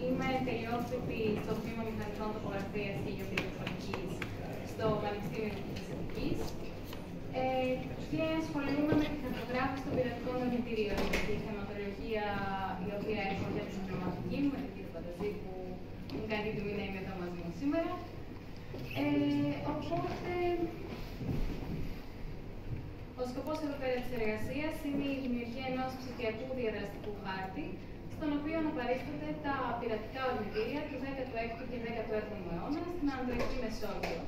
Είμαι τελειόφοιτη στο τμήμα Μηχανικών Τοπογραφίας και Γεωδηλεκτρονικής στο Πανεπιστήμιο της Θεσσαλονίκης και ασχολούμαι με τη χαρτογράφηση των πειρατικών ορνητηρίων, τη θεματολογία η οποία έχω για τη συμπληρωματική μου, με την κύριο Πανταζή που μου κάνει την τιμή να είμαι εδώ μαζί μου σήμερα. Οπότε, ο σκοπός εδώ πέρα της εργασίας είναι η δημιουργία ενός ψηφιακού διαδραστικού χάρτη, στον οποίο αναπαρίσταται τα πειρατικά ορνητήρια του 16ου και 17ου αιώνα στην Ανατολική Μεσόγειο,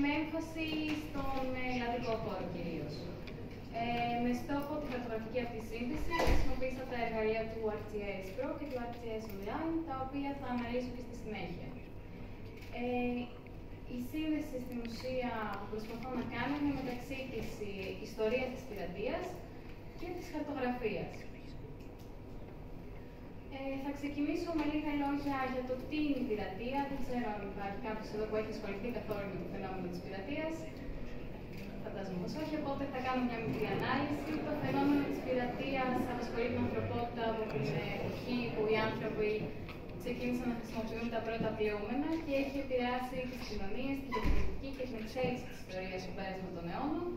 με έμφαση στον ελλαδικό χώρο κυρίως. Με στόχο τη χαρτογραφική αυτή σύνδεση, χρησιμοποίησα τα εργαλεία του ArcGIS Pro και του ArcGIS Online, τα οποία θα αναλύσω και στη συνέχεια. Η σύνδεση στην ουσία που προσπαθώ να κάνω είναι μεταξύ της ιστορίας της πειρατείας και της χαρτογραφίας. Θα ξεκινήσω με λίγα λόγια για το τι είναι η πειρατεία. Δεν ξέρω αν υπάρχει κάποιος εδώ που έχει ασχοληθεί καθόλου με το φαινόμενο της πειρατείας. Φαντάζομαι πως όχι, οπότε θα κάνω μια μικρή ανάλυση. Το φαινόμενο της πειρατείας απασχολεί την ανθρωπότητα από την εποχή που οι άνθρωποι ξεκίνησαν να χρησιμοποιούν τα πρώτα πλεούμενα και έχει επηρεάσει τις κοινωνίες, την γεωπολιτική και την εξέλιξη της ιστορίας του πέρασμα των αιώνων,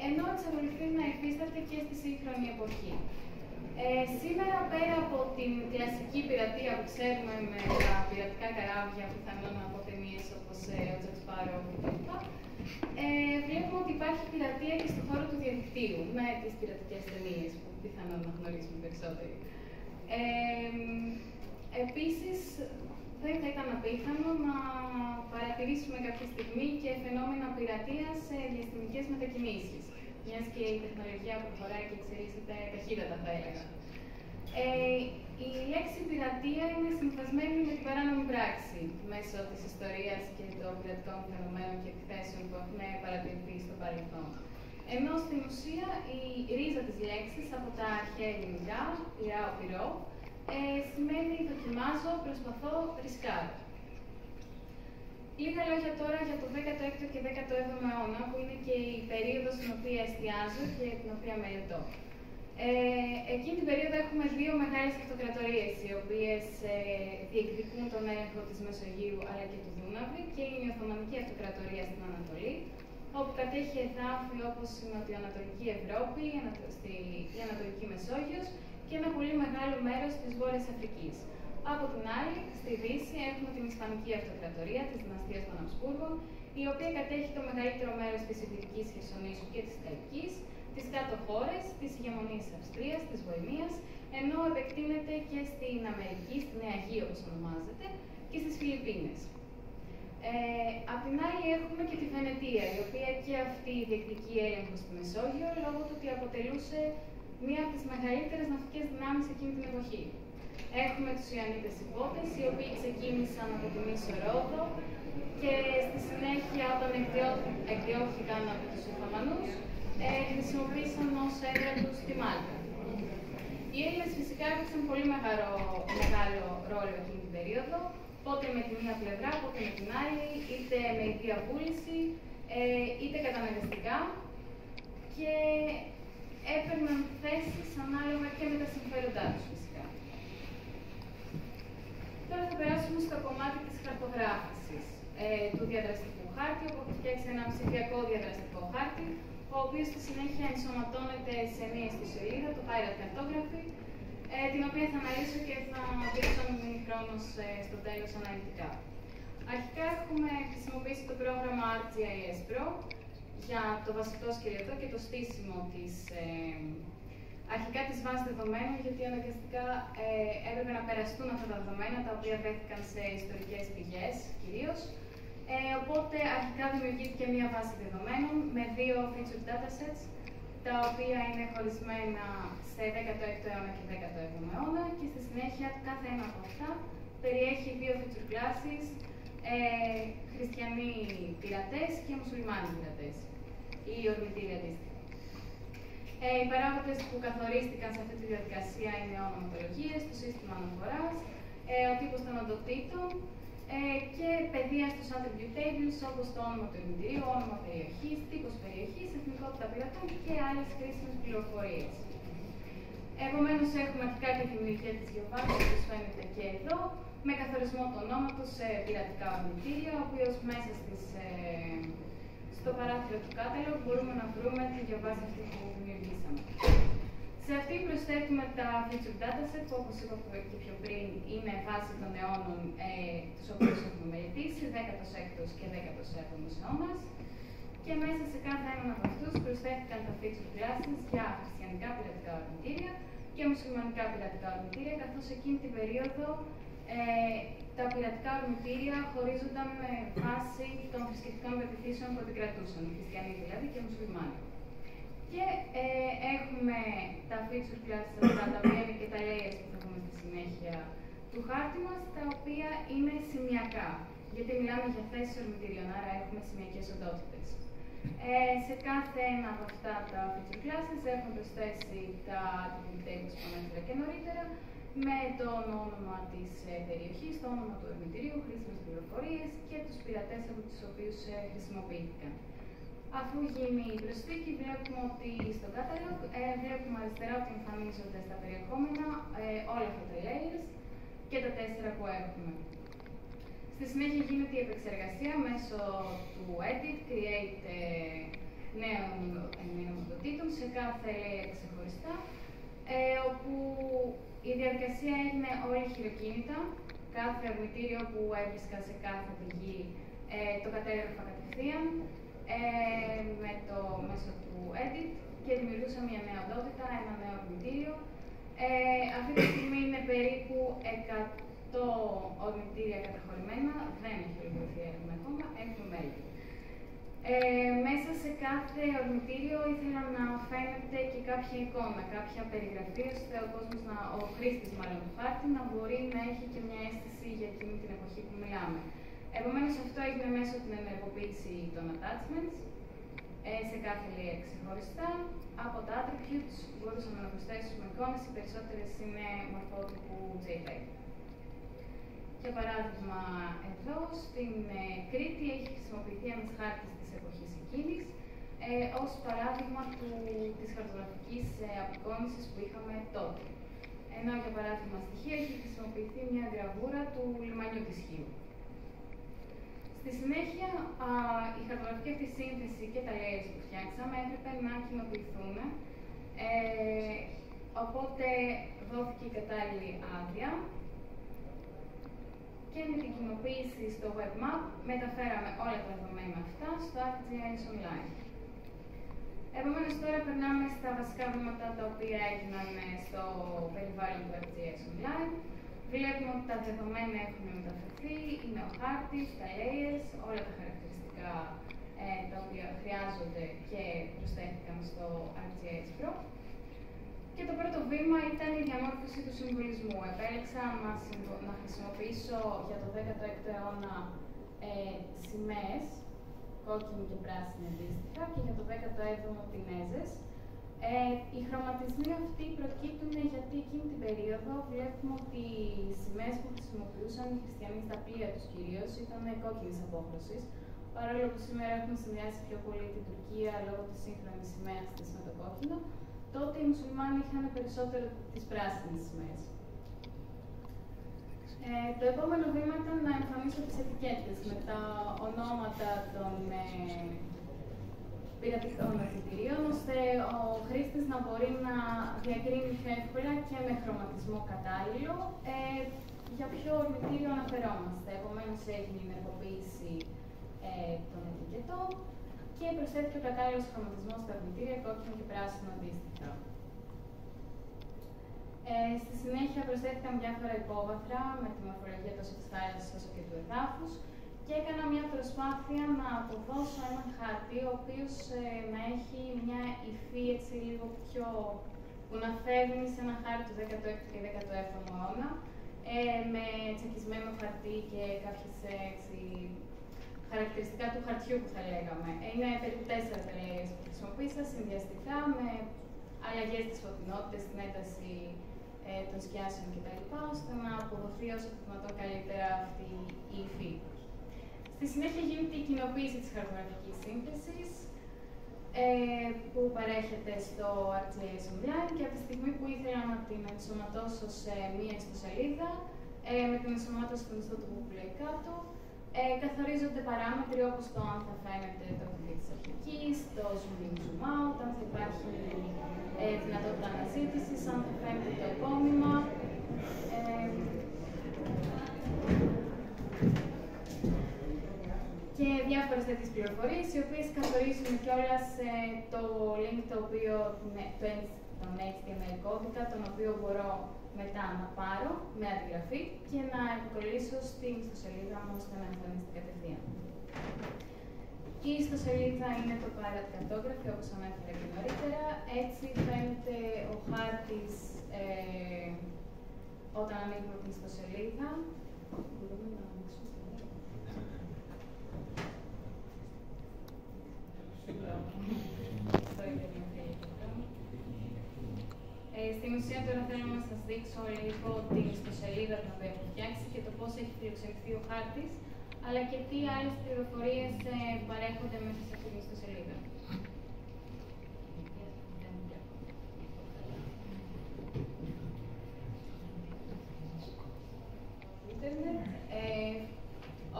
ενώ εξακολουθεί να υφίσταται και στη σύγχρονη εποχή. Σήμερα, πέρα από την κλασική πειρατεία που ξέρουμε με τα πειρατικά καράβια, πιθανόν από ταινίες όπως ο Jack Sparrow κλπ., βλέπουμε ότι υπάρχει πειρατεία και στον χώρο του διαδικτύου, με τις πειρατικές ταινίες που πιθανόν να γνωρίζουμε περισσότεροι. Επίσης, δεν θα ήταν απίθανο να παρατηρήσουμε κάποια στιγμή και φαινόμενα πειρατείας σε διαστημικές μετακινήσεις, μιας και η τεχνολογία προχωράει και εξελίσσεται ταχύτατα, θα έλεγα. Η λέξη πειρατεία είναι συνυφασμένη με την παράνομη πράξη μέσω της ιστορίας και των πειρατικών φαινομένων και εκθέσεων που έχουν παρατηρηθεί στο παρελθόν. Ενώ στην ουσία η ρίζα της λέξης από τα αρχαία ελληνικά, πειράω, πειρώ, σημαίνει δοκιμάζω, προσπαθώ, ρισκάρω. Λίγα λόγια τώρα για το 16ο και 17ο αιώνα, που είναι και η περίοδος στην οποία εστιάζω και την οποία μελετώ. Εκείνη την περίοδο έχουμε δύο μεγάλες αυτοκρατορίες, οι οποίες διεκδικούν τον έλεγχο της Μεσογείου αλλά και του Δούναβη, και είναι η Οθωμανική Αυτοκρατορία στην Ανατολή, όπου κατέχει εδάφη όπως η Νοτιοανατολική Ευρώπη, η Ανατολική Μεσόγειος και ένα πολύ μεγάλο μέρος της Βόρειας Αφρικής. Από την άλλη, στη Δύση έχουμε την Ισπανική Αυτοκρατορία της δυναστείας των Αμπσβούργων, η οποία κατέχει το μεγαλύτερο μέρος της Ιβηρικής Χερσονήσου και της Ιταλικής, τις κάτω χώρες, της ηγεμονίας της Αυστρίας, της Βοημίας, ενώ επεκτείνεται και στην Αμερική, στη Νέα Γη όπως ονομάζεται, και στις Φιλιππίνες. Απ' την άλλη έχουμε και τη Βενετία, η οποία και αυτή διεκδικεί έλεγχο στη Μεσόγειο, λόγω του ότι αποτελούσε μία από τις μεγαλύτερες ναυτικές δυνάμεις εκείνη την εποχή. Έχουμε τους Ιωαννίτες Ιππότες, οι οποίοι ξεκίνησαν από τη Μίσο Ρόδο και στη συνέχεια, όταν εκδιώχθηκαν από τους Οθωμανούς, χρησιμοποίησαν ως έδρα τους τη Μάλτα. Οι Έλληνες φυσικά έπαιξαν πολύ μεγάλο ρόλο εκείνη την περίοδο, πότε με τη μία πλευρά, πότε με την άλλη, είτε με ιδία βούληση, είτε καταναγκαστικά, και έπαιρναν θέσεις ανάλογα και με τα συμφέροντά τους φυσικά. Τώρα θα περάσουμε στο κομμάτι της χαρτογράφησης του διαδραστικού χάρτη, όπου έχω φτιάξει ένα ψηφιακό διαδραστικό χάρτη, ο οποίος στη συνέχεια ενσωματώνεται σε μία ιστοσελίδα, το Pirate Cartography, την οποία θα αναλύσω και θα δείξω αν μείνει χρόνος στο τέλος αναλυτικά. Αρχικά έχουμε χρησιμοποιήσει το πρόγραμμα ArcGIS Pro για το βασικό σκελετό και το στήσιμο αρχικά της βάσης δεδομένων, γιατί αναγκαστικά έπρεπε να περαστούν αυτά τα δεδομένα, τα οποία βρέθηκαν σε ιστορικές πηγές κυρίως. Οπότε αρχικά δημιουργήθηκε μία βάση δεδομένων με δύο featured datasets, τα οποία είναι χωρισμένα σε 16ο αιώνα και 17ο αιώνα, και στη συνέχεια κάθε ένα από αυτά περιέχει δύο feature classes, χριστιανοί πειρατές και μουσουλμάνοι πειρατές, ή ορνητήροι αντίστοιχα. Οι παράγοντες που καθορίστηκαν σε αυτή τη διαδικασία είναι ονοματολογίες, το σύστημα αναφοράς, ο τύπος των οντοτήτων και παιδεία στους attribute tables, όπως το όνομα του ορνητηρίου, όνομα περιοχής, τύπος περιοχής, εθνικότητα πειρατών και άλλες χρήσιμες πληροφορίες. Επομένως, έχουμε αρχικά τη δημιουργία της γεωβάσης, όπως φαίνεται και εδώ, με καθορισμό του ονόματος σε πειρατικά ορμητήρια, ο οποίος μέσα στο παράθυρο του catalog μπορούμε να βρούμε τη γεωβάση αυτή που δημιουργήσαμε. Σε αυτή προσθέτουμε τα feature dataset, που όπως είπα και πιο πριν είναι βάση των αιώνων τους οποίους έχουμε μελετήσει, 16ος και 17ος αιώνας. Και μέσα σε κάθε έναν από αυτούς προσθέθηκαν τα feature classes για χριστιανικά πειρατικά ορμητήρια και μουσουλμανικά πειρατικά ορμητήρια, καθώς εκείνη την περίοδο τα πειρατικά ορμητήρια χωρίζονταν με βάση των θρησκευτικών πεποιθήσεων που επικρατούσαν, οι χριστιανοί δηλαδή και οι μουσουλμάνοι. Και έχουμε τα feature classes αυτά, τα οποία είναι και τα layers που θα δούμε στη συνέχεια του χάρτη μας, τα οποία είναι σημειακά, γιατί μιλάμε για θέσεις ορμητήριων, άρα έχουμε σημειακές οντότητες. Σε κάθε ένα από αυτά τα feature classes έχουμε προσθέσει τα attribute tables που ανέφερα και νωρίτερα, με το όνομα της περιοχής, το όνομα του ορμητηρίου, χρήσιμες πληροφορίες και τους πειρατές από τους οποίους χρησιμοποιήθηκαν. Αφού γίνει η προσθήκη, βλέπουμε ότι στο catalog βλέπουμε αριστερά ότι εμφανίζονται στα περιεχόμενα όλα αυτά τα layers και τα 4 που έχουμε. Στη συνέχεια γίνεται η επεξεργασία μέσω του edit, create νέων οντοτήτων σε κάθε layer ξεχωριστά, όπου η διαδικασία έγινε όλη χειροκίνητα. Κάθε ορμητήριο που έβρισκα σε κάθε πηγή το κατέγραφα κατευθείαν μέσω του edit και δημιουργούσα μια νέα οντότητα, ένα νέο ορμητήριο. Αυτή τη στιγμή είναι περίπου 100 ορμητήρια καταχωρημένα, δεν έχει ολοκληρωθεί έρευνα ακόμα, έχουμε μέλλον. Μέσα σε κάθε ορμητήριο ήθελα να φαίνεται και κάποια εικόνα, κάποια περιγραφή, ώστε ο χρήστης μάλλον του χάρτη να μπορεί να έχει και μια αίσθηση για εκείνη την εποχή που μιλάμε. Επομένως, αυτό έγινε μέσω την ενεργοποίηση των attachments, σε κάθε layer ξεχωριστά. Από τα attributes μπορούσαμε να προσθέσουμε εικόνες, οι περισσότερες είναι μορφότυπου JPEG. Για παράδειγμα, εδώ στην Κρήτη έχει χρησιμοποιηθεί ένας χάρτης της εποχής εκείνης ως παράδειγμα της χαρτογραφικής απεικόνησης που είχαμε τότε. Ενώ, για παράδειγμα, στοιχείο έχει χρησιμοποιηθεί μια γραβούρα του λιμανιού της Χίου. Στη συνέχεια, η χαρτογραφική αυτή σύνθεση και τα layers που φτιάξαμε έπρεπε να κοινοποιηθούν, οπότε δόθηκε η κατάλληλη άδεια. Και με την κοινοποίηση στο webmap μεταφέραμε όλα τα δεδομένα αυτά στο ArcGIS Online. Επομένως, τώρα περνάμε στα βασικά βήματα τα οποία έγιναν στο περιβάλλον του ArcGIS Online. Βλέπουμε ότι τα δεδομένα έχουν μεταφερθεί, είναι ο χάρτης, τα layers, όλα τα χαρακτηριστικά τα οποία χρειάζονται και προσθέθηκαν στο ArcGIS Pro. Και το πρώτο βήμα ήταν η διαμόρφωση του συμβολισμού. Επέλεξα να χρησιμοποιήσω για το 16ο αιώνα σημαίες, κόκκινη και πράσινη αντίστοιχα, και για το 17ο τινέζες. Οι χρωματισμοί αυτοί προκύπτουν γιατί εκείνη την περίοδο βλέπουμε ότι οι σημαίες που χρησιμοποιούσαν οι χριστιανοί στα πλοία τους κυρίως ήταν κόκκινης απόχρωσης. Παρόλο που σήμερα έχουμε συνδυάσει πιο πολύ την Τουρκία λόγω της σύγχρονης σημαίας της με το κόκκινο, τότε οι μουσουλμάνοι είχαν περισσότερο τις πράσινες σημαίες. Το επόμενο βήμα ήταν να εμφανίσω τις ετικέτες με τα ονόματα των πειρατικών ορμητηρίων, ώστε ο χρήστης να μπορεί να διακρίνει πιο εύκολα και με χρωματισμό κατάλληλο για ποιο ορμητήριο αναφερόμαστε. Επομένως, έγινε η ενεργοποίηση των ετικετών και προσθέθηκε ο κατάλληλος χρωματισμός στα ορμητήρια, κόκκινο και πράσινο αντίστοιχα. Στη συνέχεια προσθέθηκαν διάφορα υπόβαθρα με τη μορφολογία τόσο της θάλασσας όσο και του εδάφους και έκανα μια προσπάθεια να αποδώσω έναν χάρτη ο οποίος να έχει μια υφή έτσι λίγο πιο που να φέρνει σε ένα χάρτη του 16ου και 17ου αιώνα με τσακισμένο χαρτί και κάποιες χαρακτηριστικά του χαρτιού που θα λέγαμε. Είναι περίπου 4 τα layers που χρησιμοποίησα συνδυαστικά με αλλαγές της φωτεινότητας, την ένταση των σκιάσεων κτλ. Ώστε να αποδοθεί όσο το δυνατόν καλύτερα αυτή η υφή. Στη συνέχεια γίνεται η κοινοποίηση της χαρτογραφικής σύνθεσης. που παρέχεται στο ArcGIS Online και από τη στιγμή που ήθελα να την ενσωματώσω σε μία ιστοσελίδα, με την ενσωμάτωση του μισθού του που λέει κάτω, καθορίζονται παράμετροι όπως το αν θα φαίνεται το κουμπί της αρχικής, το zoom in, zoom out, αν θα υπάρχει δυνατότητα αναζήτησης, αν θα φαίνεται το επώνυμα. Και διάφορες τέτοιες πληροφορίες, οι οποίες καθορίζουν κιόλας το link τον HTML κώδικα, τον οποίο μπορώ μετά να πάρω με αντιγραφή και να επικολλήσω στην ιστοσελίδα μου ώστε να εμφανιστεί κατευθείαν. Η ιστοσελίδα είναι το Pirate Cartography, όπως ανέφερα και νωρίτερα. Έτσι φαίνεται ο χάρτης όταν ανοίγουμε την ιστοσελίδα. Μπορούμε να ανοίξουμε. Στην ουσία τώρα θέλω να σας δείξω λίγο την ιστοσελίδα την οποία έχω φτιάξει και το πώς έχει φιλοξενηθεί ο χάρτης, αλλά και τι άλλες πληροφορίες παρέχονται μέσα σε αυτήν την ιστοσελίδα.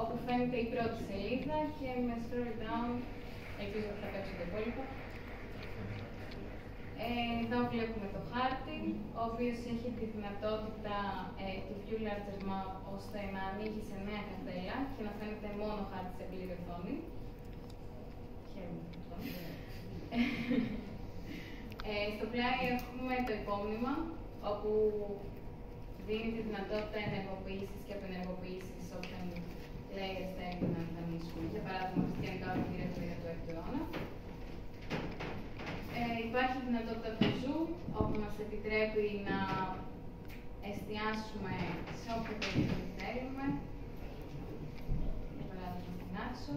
Όπου φαίνεται η πρώτη σελίδα και με scroll down, ελπίζω ότι θα παίξω το υπόλοιπο. Εδώ βλέπουμε το χάρτη, ο οποίος έχει τη δυνατότητα του View Larger Map, ώστε να ανοίγει σε νέα καρτέλα και να φαίνεται μόνο χάρτη σε πλήρη οθόνη. Στο πλάι έχουμε το υπόμνημα, όπου δίνει τη δυνατότητα ενεργοποίησης και απενεργοποίησης όποιων layers θέλουμε να εμφανίσουμε. Για παράδειγμα, χριστιανικά ορμητήρια του 16ου αιώνα. Υπάρχει δυνατότητα του zoom, όπου μας επιτρέπει να εστιάσουμε σε όποιο περιοχή θέλουμε. Για παράδειγμα, στην άξο.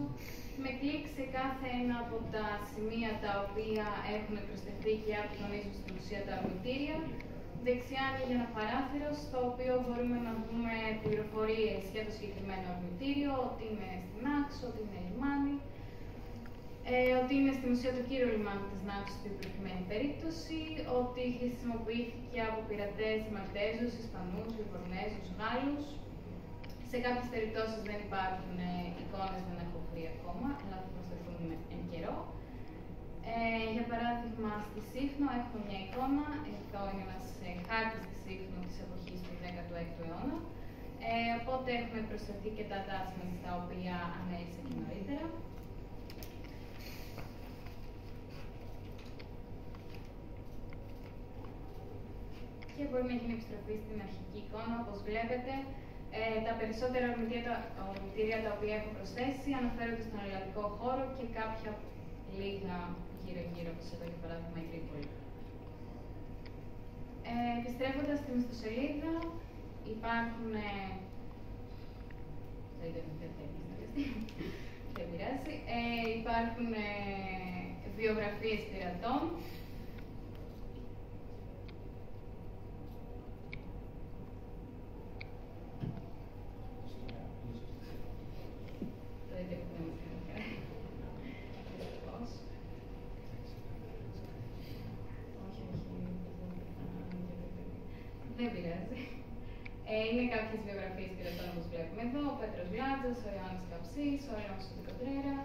Με κλικ σε κάθε ένα από τα σημεία τα οποία έχουν προσθεθεί και απεικονίζουν στην ουσία τα ορμητήρια. Δεξιά ανοίγει ένα παράθυρο, στο οποίο μπορούμε να δούμε πληροφορίες για το συγκεκριμένο ορμητήριο, ότι είναι στην άξο, ότι είναι λιμάνι. Ότι είναι στην ουσία το κύριο λιμάνι της Νάξος στην προκειμένη περίπτωση, ότι χρησιμοποιήθηκε από πειρατές Μαλτέζους, Ισπανούς, Λιβορνέζους, Γάλλους. Σε κάποιες περιπτώσεις δεν υπάρχουν εικόνες, δεν έχω βρει ακόμα, αλλά θα προσθεθούν εν καιρό. Για παράδειγμα, στη Σύφνο έχουμε μια εικόνα, εδώ είναι ένας χάρτης της Σύφνου της εποχής του 16ου αιώνα. Οπότε έχουμε προσθεθεί και τα attachments τα οποία ανέλησα και νωρίτερα. Και μπορεί να γίνει επιστροφή στην αρχική εικόνα, όπως βλέπετε. Τα περισσότερα ορμητήρια τα οποία έχω προσθέσει αναφέρονται στον ελλαδικό χώρο και κάποια λίγα γύρω-γύρω, όπως εδώ για παράδειγμα η Τρίπολη. Επιστρέφοντας στην ιστοσελίδα, υπάρχουν. Δεν πειράζει. Υπάρχουν βιογραφίες πειρατών. Δεν πειράζει. Είναι κάποιες βιογραφίες πειρατών όπως βλέπουμε εδώ, ο Πέτρος Βλάτζος, ο Ιωάννης Καψής, ο Ελένος Κοντρέρα.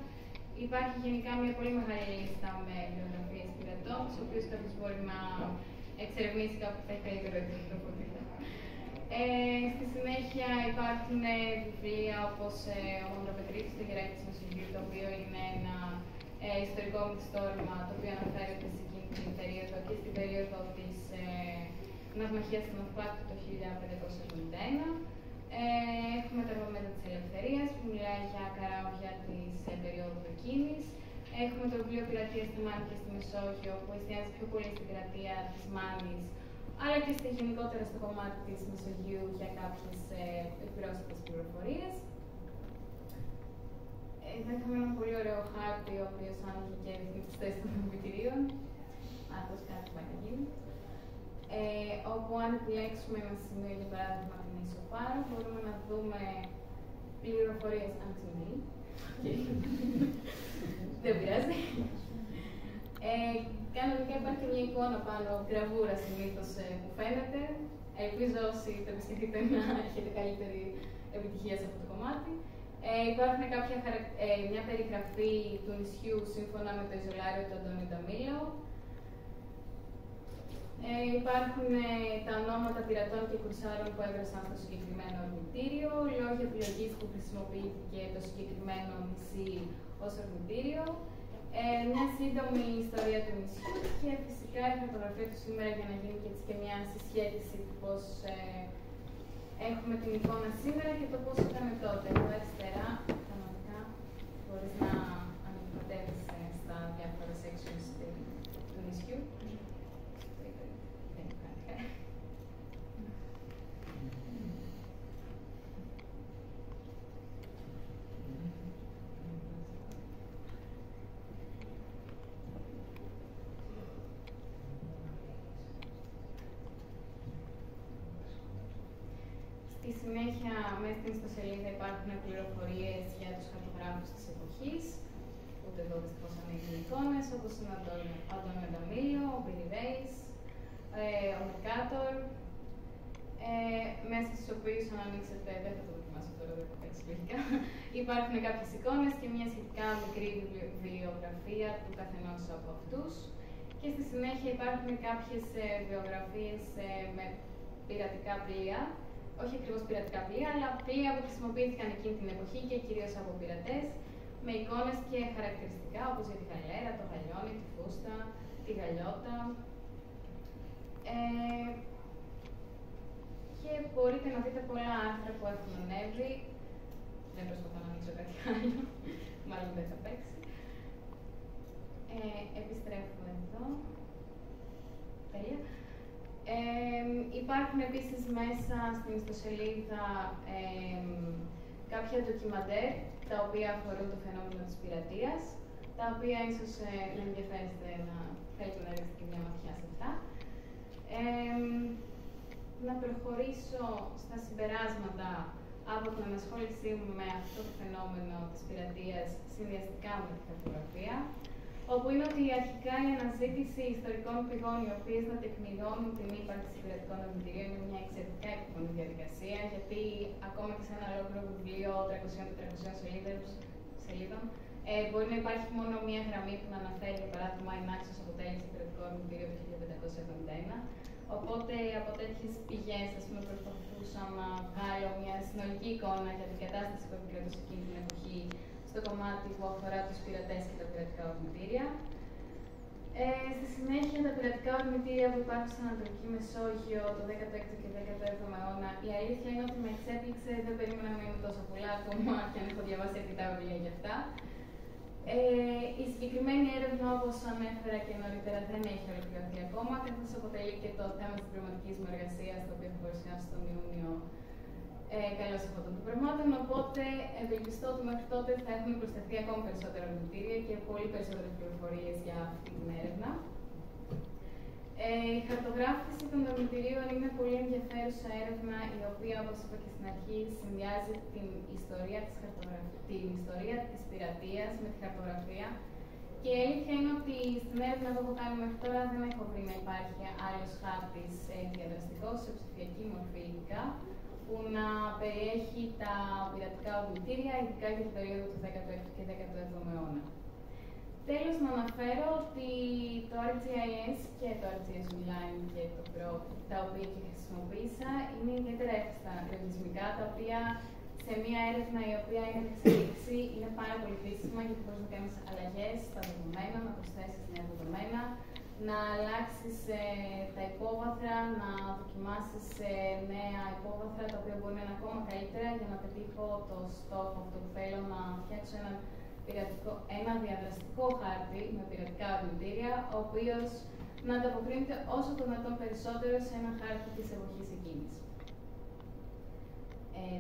Υπάρχει γενικά μια πολύ μεγάλη λίστα με βιογραφίες πειρατών, τις οποίες κάποιος μπορεί να εξερευνήσει κάπου θα έχει καλύτερο επίπεδο. Στη συνέχεια υπάρχουν βιβλία όπως ο Μαυροπετρίδης, το Γεράκι της Μεσογείου, το οποίο είναι ένα ιστορικό μυθιστόρημα το οποίο αναφέρεται σε εκείνη την περίοδο και στην περίοδο της ναυμαχίας του Ναυπάκτου το 1571. Έχουμε τα αργομέτα της Ελευθερίας που μιλάει για καράβια της περίοδου εκείνης. Έχουμε το βιβλίο Πειρατεία στη Μάνη και στη Μεσόγειο που εστιάζει πιο πολύ στην πειρατεία της Μάνης, αλλά και γενικότερα στο κομμάτι της Μεσογείου για κάποιες επιπρόσθετες πληροφορίες. Εδώ είχαμε έναν πολύ ωραίο χάρτη, ο οποίος άνοιγε και έδειχνε τις θέσεις των ορμητηρίων. Άκουσα κάτι πάει να γίνει. Όπου αν επιλέξουμε ένα σημείο, για παράδειγμα την Ισοπάρο, μπορούμε να δούμε πληροφορίες αν σημαίνει. Δεν πειράζει. Κανονικά υπάρχει και μια εικόνα πάνω, γραβούρα συνήθως που φαίνεται. Ελπίζω όσοι το επισκεφτείτε να έχετε καλύτερη επιτυχία σε αυτό το κομμάτι. Υπάρχουν μια περιγραφή του νησιού σύμφωνα με το Ιζολάριο του Αντώνιου Νταμίλο. Υπάρχουν τα ονόματα πειρατών και κουρσάρων που έβρασαν στο συγκεκριμένο ορμητήριο, λόγια επιλογής που χρησιμοποιήθηκε το συγκεκριμένο νησί ως ορμητήριο, μια σύντομη ιστορία του νησιού και φυσικά η φωτογραφία του σήμερα για να γίνει και μια συσχέτιση του πώς έχουμε την εικόνα σήμερα και το πώς ήταν τότε. Εδώ αριστερά, κανονικά, μπορείς να ανακοινωτεύεις στα διάφορα sections του νησιού. Στη συνέχεια, μέσα στην ιστοσελίδα υπάρχουν πληροφορίες για τους χαρτογράφους της εποχής, ούτε εδώ δυστυχώς ανοίγουν εικόνες, όπως είναι ο Αντώνιο Νταμίλο, ο Πυριδέης, ο Μερκάτορ, μέσα στους οποίους, αν ανοίξετε, δεν θα το δοκιμάσω τώρα, δεν θα παίξει λογικά, υπάρχουν κάποιες εικόνες και μια σχετικά μικρή βιβλιογραφία του καθενός από αυτούς. Και στη συνέχεια υπάρχουν κάποιες βιογραφίες με πειρατικά πλοία, όχι ακριβώς πειρατικά πλοία, αλλά πλοία που χρησιμοποιήθηκαν εκείνη την εποχή και κυρίως από πειρατές, με εικόνες και χαρακτηριστικά όπως για τη γαλέρα, το γαλιόνι, τη φούστα, τη γαλιότα. Και μπορείτε να δείτε πολλά άρθρα που έχουν ανέβει. Δεν προσπαθώ να ανοίξω κάτι άλλο, μάλλον δεν θα παίξει. Επιστρέφω εδώ. Τέλεια. Υπάρχουν επίσης μέσα στην ιστοσελίδα κάποια ντοκιμαντέρ τα οποία αφορούν το φαινόμενο της πειρατείας, τα οποία ίσως να ενδιαφέρεστε να θέλετε να ρίξετε και μια ματιά σε αυτά. Να προχωρήσω στα συμπεράσματα από την ανασχόλησή μου με αυτό το φαινόμενο της πειρατείας συνδυαστικά με τη χαρτογραφία, όπου είναι ότι αρχικά η αναζήτηση ιστορικών πηγών οι οποίες να τεκμηριώνουν την ύπαρξη πειρατικών ορμητηρίων είναι μια εξαιρετικά επίπονη διαδικασία, γιατί ακόμα και σε ένα ολόκληρο βιβλίο 300-400 σελίδων μπορεί να υπάρχει μόνο μία γραμμή που να αναφέρει, για παράδειγμα, η Νάξος αποτέλεσε πειρατικό ορμητήριο το 1571. Οπότε από τέτοιες πηγές, προσπαθούσα να βγάλω μια συνολική εικόνα για την κατάσταση που επικρατούσε εκείνη την εποχή στο κομμάτι που αφορά τους πειρατές και τα πειρατικά ορμητήρια. Στη συνέχεια, τα πειρατικά ορμητήρια που υπάρχουν στην Ανατολική Μεσόγειο το 16ο και 17ο αιώνα, η αλήθεια είναι ότι με εξέπληξε, δεν περίμενα να είναι τόσο πολλά ακόμα και αν έχω διαβάσει αρκετά βιβλία για αυτά. Η συγκεκριμένη έρευνα, όπως ανέφερα και νωρίτερα, δεν έχει ολοκληρωθεί ακόμα, καθώς αποτελεί και το θέμα της διπλωματικής μου εργασίας, το οποίο θα παρουσιάσω τον Ιούνιο καλώς αυτών των πραγμάτων. Οπότε, ευελπιστώ ότι μέχρι τότε θα έχουν προσθεθεί ακόμα περισσότερα ορμητήρια και πολύ περισσότερες πληροφορίες για αυτή την έρευνα. Η χαρτογράφηση των ορμητηρίων είναι πολύ ενδιαφέρουσα έρευνα, η οποία, όπως είπα και στην αρχή, συνδυάζει την ιστορία της πειρατείας με τη χαρτογραφία. Και η αλήθεια είναι ότι στην έρευνα που έχω κάνει μέχρι τώρα δεν έχω βρει να υπάρχει άλλος χάρτης διαδραστικός σε ψηφιακή μορφή ειδικά, που να περιέχει τα πειρατικά ορμητήρια, ειδικά για την περίοδο του 16ου και 17ου αιώνα. Τέλος, να αναφέρω ότι το ArcGIS και το ArcGIS Online και το Pro, τα οποία και χρησιμοποίησα, είναι ιδιαίτερα εύκολα λογισμικά, τα οποία σε μια έρευνα η οποία είναι εξελίξη είναι πάρα πολύ χρήσιμα, γιατί μπορείς να κάνεις αλλαγές στα δεδομένα, να προσθέσεις νέα δεδομένα, να αλλάξεις τα υπόβαθρα, να δοκιμάσεις νέα υπόβαθρα, τα οποία μπορεί να είναι ακόμα καλύτερα για να πετύχω το στόχο αυτό που θέλω, να φτιάξω ένα διαδραστικό χάρτη με πειρατικά ορμητήρια, ο οποίος να ανταποκρίνεται όσο το δυνατόν περισσότερο σε ένα χάρτη της εποχής εκείνης.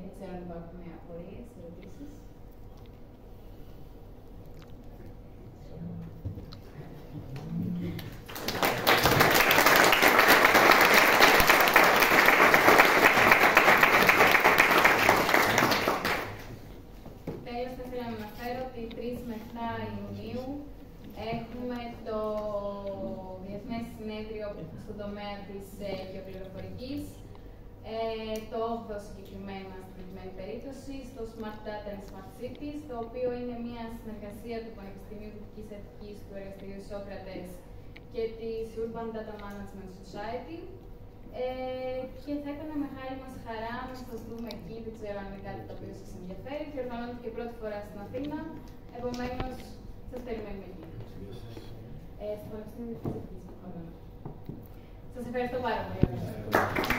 Δεν ξέρω αν υπάρχουν απορίες, ερωτήσεις. Τέλος, θα ήθελα να αναφέρω ότι 3 με 7 Ιουνίου έχουμε το συνέδριο στον τομέα της γεωπληροφορικής, το 8ο συγκεκριμένα στην προκειμένη περίπτωση, στο Smart Data and Smart Cities, το οποίο είναι μια συνεργασία του Πανεπιστημίου Δυτικής Αττικής, του Εργαστηρίου Σόκρατες και της Urban Data Management Society. Και θα ήταν μεγάλη μας χαρά να σας δούμε εκεί, δεν ξέρω αν είναι κάτι το οποίο σας ενδιαφέρει. Διοργανώνεται και πρώτη φορά στην Αθήνα, επομένως σας περιμένουμε εκεί. Στο Πανεπιστήμιο Δυτικής Αττικής. Σας ευχαριστώ πάρα πολύ.